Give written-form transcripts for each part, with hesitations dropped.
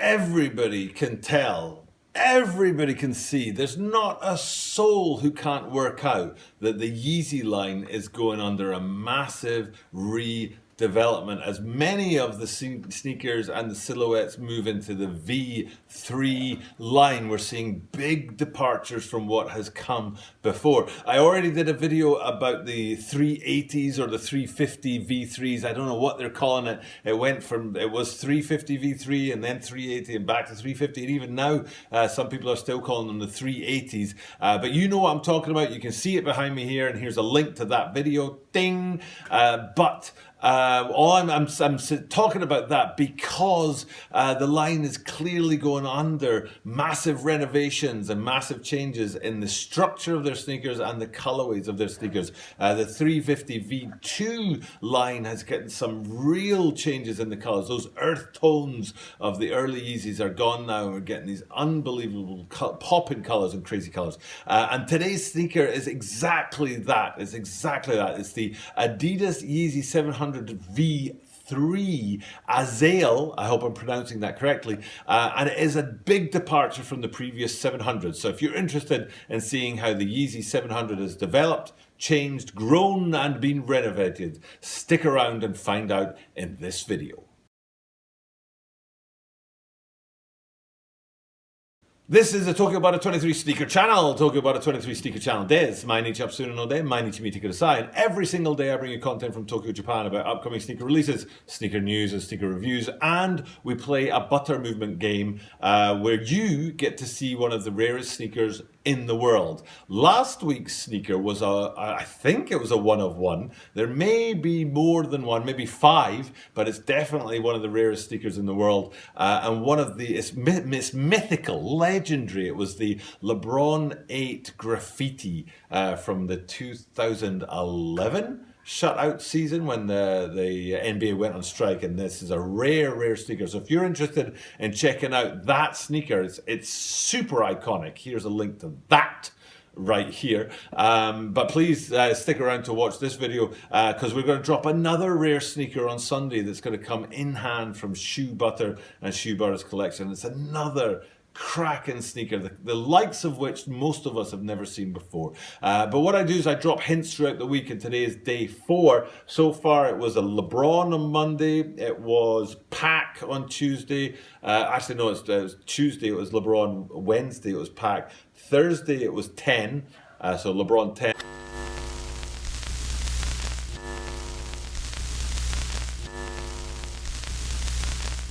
everybody can tell, everybody can see, there's not a soul who can't work out that the Yeezy line is going under a massive redevelopment as many of the sneakers and the silhouettes move into the V3 line. We're seeing big departures from what has come before. I already did a video about the 380s or the 350 V3s. I don't know what they're calling it. It was 350 V3 and then 380 and back to 350. And even now, some people are still calling them the 380s. But you know what I'm talking about. You can see it behind me here, and here's a link to that video. Ding! I'm talking about that because the line is clearly going under massive renovations and massive changes in the structure of their sneakers and the colorways of their sneakers. The 350 V2 line has gotten some real changes in the colors. Those earth tones of the early Yeezys are gone now, and we're getting these unbelievable popping colors and crazy colors. And today's sneaker is exactly that. It's exactly that. It's the Adidas Yeezy 700 V3 Azael, I hope I'm pronouncing that correctly, and it is a big departure from the previous 700. So if you're interested in seeing how the Yeezy 700 has developed, changed, grown and been renovated, stick around and find out in this video. This is the Talking About a 23 sneaker channel. Talking About a 23 sneaker channelです。毎日アップするので、毎日見てください。And every single day I bring you content from Tokyo, Japan about upcoming sneaker releases, sneaker news and sneaker reviews. And we play a butter movement game where you get to see one of the rarest sneakers in the world. Last week's sneaker was I think it was a one of one. There may be more than one, maybe five, but it's definitely one of the rarest sneakers in the world. And one of it's mythical, legendary. It was the LeBron 8 graffiti from the 2011 shutout season when the NBA went on strike, and this is a rare sneaker. So if you're interested in checking out that sneaker, it's super iconic. Here's a link to that right here. But please stick around to watch this video because we're going to drop another rare sneaker on Sunday that's going to come in hand from Shoe Butter and Shoe Butter's collection. It's another cracking sneaker, the likes of which most of us have never seen before. But what I do is I drop hints throughout the week, and today is day 4. So far it was a LeBron on Monday, it was Pac on Tuesday, actually no, it was Tuesday it was LeBron, Wednesday it was Pac, Thursday it was 10, so LeBron 10.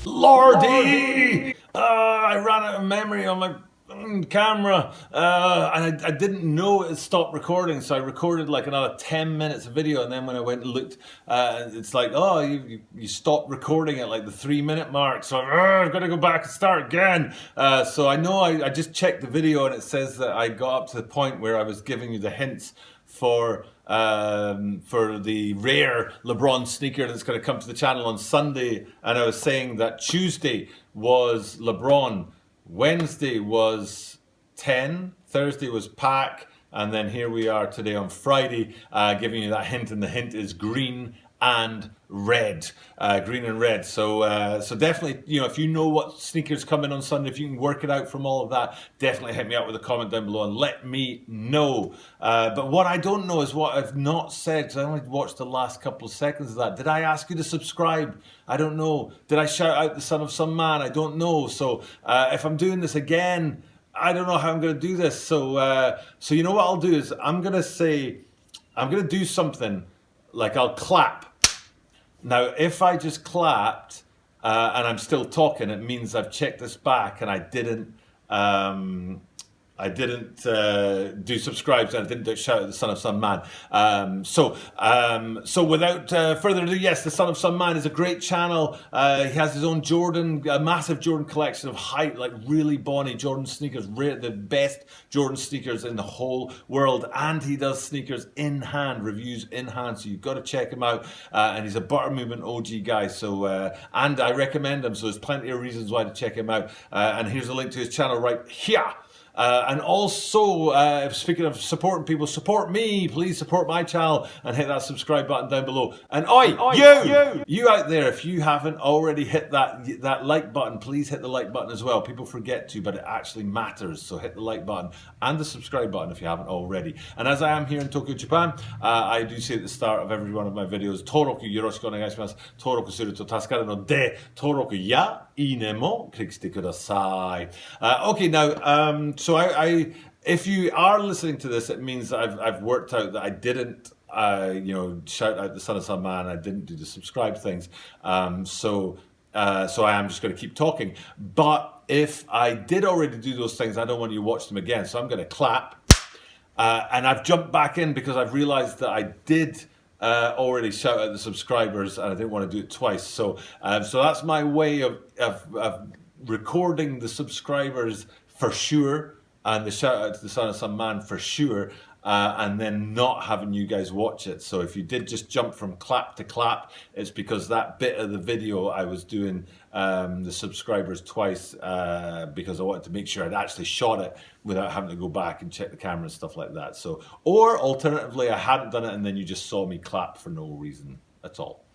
Lordy! I ran out of memory on my camera and I didn't know it had stopped recording, so I recorded like another 10 minutes of video, and then when I went and looked, it's like, oh, you stopped recording at like the 3-minute mark, so I've got to go back and start again. So I know I just checked the video and it says that I got up to the point where I was giving you the hints for the rare LeBron sneaker that's going to come to the channel on Sunday, and I was saying that Tuesday was LeBron, Wednesday was 10, Thursday was Pac, and then here we are today on Friday giving you that hint, and the hint is green and red. Green and red. So definitely, you know, if you know what sneakers come in on Sunday, if you can work it out from all of that, definitely hit me up with a comment down below and let me know. But what I don't know is what I've not said, because I only watched the last couple of seconds of that. Did I ask you to subscribe? I don't know. Did I shout out the son of some man? I don't know. So if I'm doing this again, I don't know how I'm going to do this. So you know what I'll do is I'm going to do something like I'll clap. Now, if I just clapped and I'm still talking, it means I've checked this back and I didn't do subscribes and I didn't shout at the son of some man. So without further ado, yes, the son of some man is a great channel. He has his own a massive Jordan collection of like really bonny Jordan sneakers, the best Jordan sneakers in the whole world. And he does sneakers in hand, reviews in hand. So you've got to check him out. And he's a butter movement OG guy. So, and I recommend him. So there's plenty of reasons why to check him out. And here's a link to his channel right here. And also, speaking of supporting people, support me. Please support my channel and hit that subscribe button down below. And you out there, if you haven't already hit that like button, please hit the like button as well. People forget to, but it actually matters. So hit the like button and the subscribe button if you haven't already. And as I am here in Tokyo, Japan, I do say at the start of every one of my videos, Toroku yoroshiku onegaishimasu. Toroku suru to tasukaru no de, Toroku ya ine mo klikshite kudasai. Okay, now, so if you are listening to this, it means that I've worked out that I didn't, shout out the Son of Some Man. I didn't do the subscribe things. So I am just going to keep talking. But if I did already do those things, I don't want you to watch them again. So I'm going to clap. And I've jumped back in because I've realized that I did already shout out the subscribers and I didn't want to do it twice. So that's my way of recording the subscribers for sure, and the shout out to the Son of Some Man for sure, and then not having you guys watch it. So if you did just jump from clap to clap, it's because that bit of the video I was doing the subscribers twice because I wanted to make sure I'd actually shot it without having to go back and check the camera and stuff like that. So, or alternatively, I hadn't done it and then you just saw me clap for no reason at all.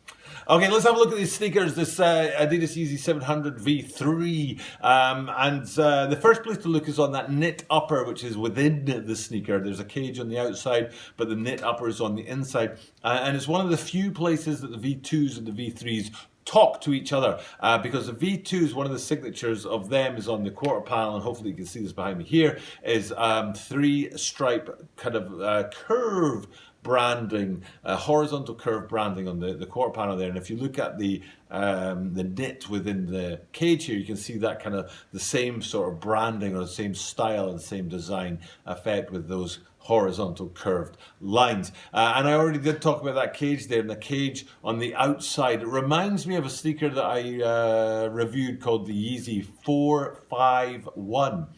Okay, let's have a look at these sneakers. This Adidas Yeezy 700 V3. And the first place to look is on that knit upper, which is within the sneaker. There's a cage on the outside, but the knit upper is on the inside. And it's one of the few places that the V2s and the V3s talk to each other, because the V2s, one of the signatures of them is on the quarter panel, and hopefully you can see this behind me here, is 3-stripe kind of curve branding, horizontal curve branding on the quarter panel there. And if you look at the knit within the cage here, you can see that kind of the same sort of branding or the same style and same design effect with those horizontal curved lines. And I already did talk about that cage there, and the cage on the outside, it reminds me of a sneaker that I reviewed called the Yeezy 451.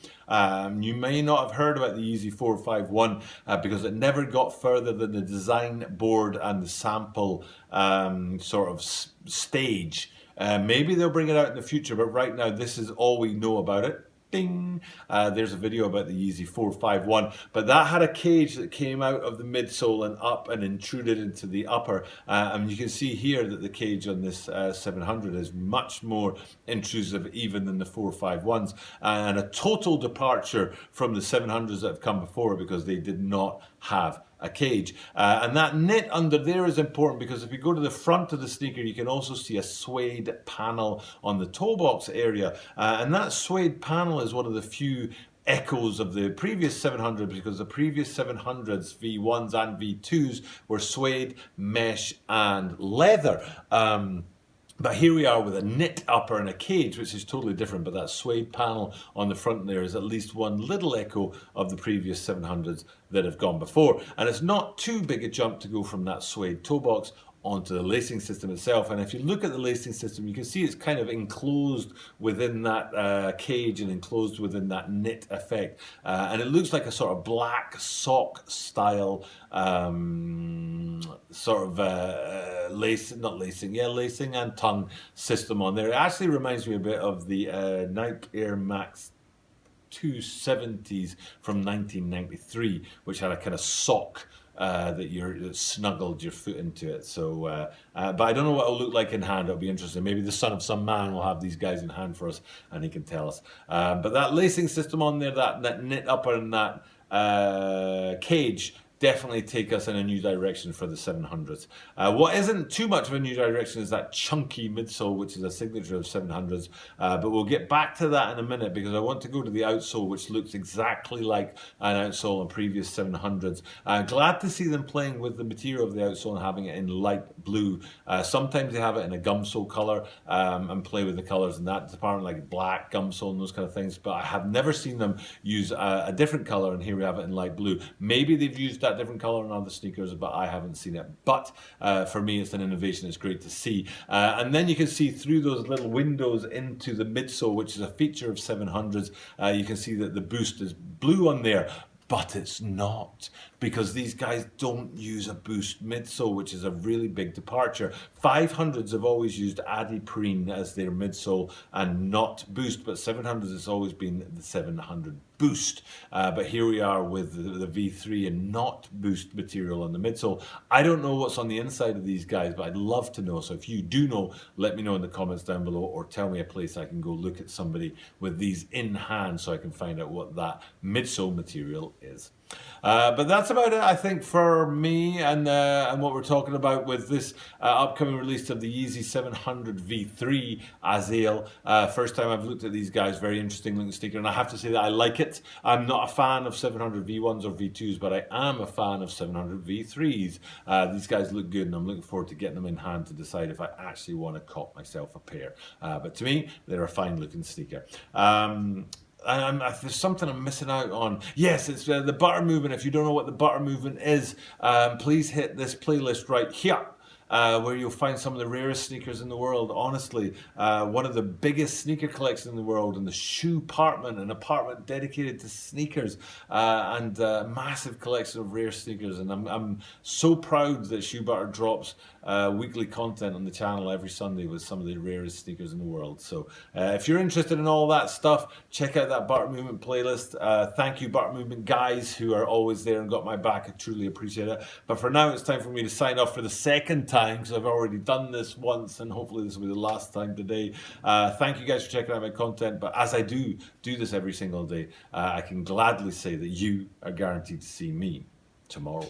You may not have heard about the Yeezy 451 because it never got further than the design board and the sample sort of stage. Maybe they'll bring it out in the future, but right now this is all we know about it. Ding! There's a video about the Yeezy 451, but that had a cage that came out of the midsole and up and intruded into the upper. And you can see here that the cage on this 700 is much more intrusive even than the 451s, and a total departure from the 700s that have come before because they did not have a cage. And that knit under there is important because if you go to the front of the sneaker, you can also see a suede panel on the toe box area. And that suede panel is one of the few echoes of the previous 700 because the previous 700s, V1s and V2s, were suede, mesh and leather. But here we are with a knit upper and a cage, which is totally different. But that suede panel on the front there is at least one little echo of the previous 700s that have gone before. And it's not too big a jump to go from that suede toe box onto the lacing system itself. And if you look at the lacing system, you can see it's kind of enclosed within that cage and enclosed within that knit effect. And it looks like a sort of black sock style sort of lacing and tongue system on there. It actually reminds me a bit of the Nike Air Max 270s from 1993, which had a kind of sock that snuggled your foot into it. So, but I don't know what it'll look like in hand. It'll be interesting. Maybe the Son of Some Man will have these guys in hand for us, and he can tell us. But that lacing system on there, that knit upper and that cage, definitely take us in a new direction for the 700s. What isn't too much of a new direction is that chunky midsole, which is a signature of 700s. But we'll get back to that in a minute because I want to go to the outsole, which looks exactly like an outsole on previous 700s. Glad to see them playing with the material of the outsole and having it in light blue. Sometimes they have it in a gumsole color and play with the colors in that department, like black, gumsole and those kind of things. But I have never seen them use a different color, and here we have it in light blue. Maybe they've used that different color on other sneakers, but I haven't seen it. But for me, it's an innovation. It's great to see. And then you can see through those little windows into the midsole, which is a feature of 700s. You can see that the boost is blue on there. But it's not, because these guys don't use a boost midsole, which is a really big departure. 500s have always used Adiprene as their midsole and not boost, but 700s has always been the 700 boost. But here we are with the V3 and not boost material on the midsole. I don't know what's on the inside of these guys, but I'd love to know. So if you do know, let me know in the comments down below, or tell me a place I can go look at somebody with these in hand so I can find out what that midsole material is. But that's about it, I think, for me and what we're talking about with this upcoming release of the Yeezy 700 V3 Azael. First time I've looked at these guys, very interesting looking sneaker, and I have to say that I like it. I'm not a fan of 700 V1s or V2s, but I am a fan of 700 V3s. These guys look good, and I'm looking forward to getting them in hand to decide if I actually want to cop myself a pair. But to me, they're a fine looking sneaker. There's something I'm missing out on. Yes, it's the butter movement. If you don't know what the butter movement is, please hit this playlist right here. Where you'll find some of the rarest sneakers in the world. Honestly, one of the biggest sneaker collections in the world, and the shoe apartment, an apartment dedicated to sneakers, and massive collection of rare sneakers. And I'm so proud that Shoe Butter drops weekly content on the channel every Sunday with some of the rarest sneakers in the world. So if you're interested in all that stuff, check out that Butter Movement playlist. Thank you, Butter Movement guys, who are always there and got my back. I truly appreciate it. But for now, it's time for me to sign off for the second time, because I've already done this once, and hopefully this will be the last time today. Thank you guys for checking out my content. But as I do this every single day, I can gladly say that you are guaranteed to see me tomorrow.